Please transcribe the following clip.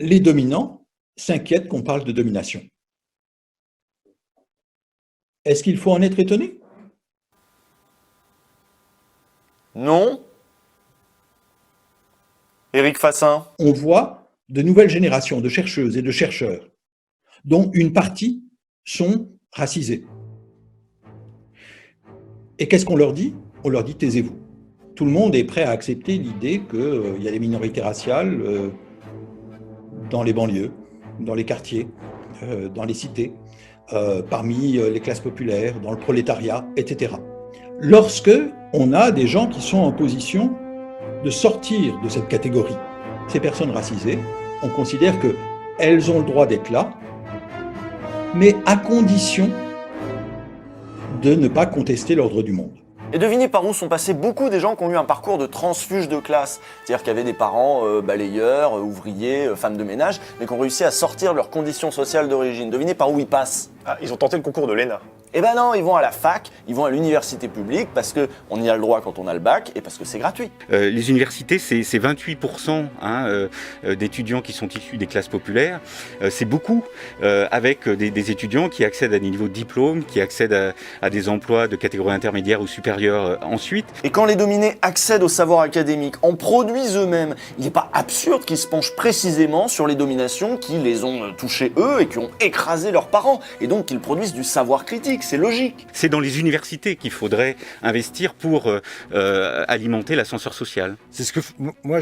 Les dominants s'inquiètent qu'on parle de domination. Est-ce qu'il faut en être étonné? Non? Éric Fassin? On voit de nouvelles générations de chercheuses et de chercheurs, dont une partie sont racisés. Et qu'est-ce qu'on leur dit? On leur dit taisez-vous. Tout le monde est prêt à accepter l'idée qu'il y a des minorités raciales dans les banlieues, dans les quartiers, dans les cités, parmi les classes populaires, dans le prolétariat, etc. Lorsque on a des gens qui sont en position de sortir de cette catégorie, ces personnes racisées, on considère qu'elles ont le droit d'être là, mais à condition de ne pas contester l'ordre du monde. Et devinez par où sont passés beaucoup des gens qui ont eu un parcours de transfuge de classe. C'est-à-dire qu'il y avait des parents balayeurs, ouvriers, femmes de ménage, mais qui ont réussi à sortir de leurs conditions sociales d'origine. Devinez par où ils passent. Ah, ils ont tenté le concours de l'ENA. Eh ben non, ils vont à la fac, ils vont à l'université publique parce qu'on y a le droit quand on a le bac et parce que c'est gratuit. Les universités, c'est 28% d'étudiants qui sont issus des classes populaires. C'est beaucoup, avec des étudiants qui accèdent à des niveaux de diplôme, qui accèdent à des emplois de catégorie intermédiaire ou supérieure ensuite. Et quand les dominés accèdent au savoir académique, en produisent eux-mêmes, il n'est pas absurde qu'ils se penchent précisément sur les dominations qui les ont touchés eux et qui ont écrasé leurs parents, et donc qu'ils produisent du savoir critique. C'est logique. C'est dans les universités qu'il faudrait investir pour alimenter l'ascenseur social. C'est ce que moi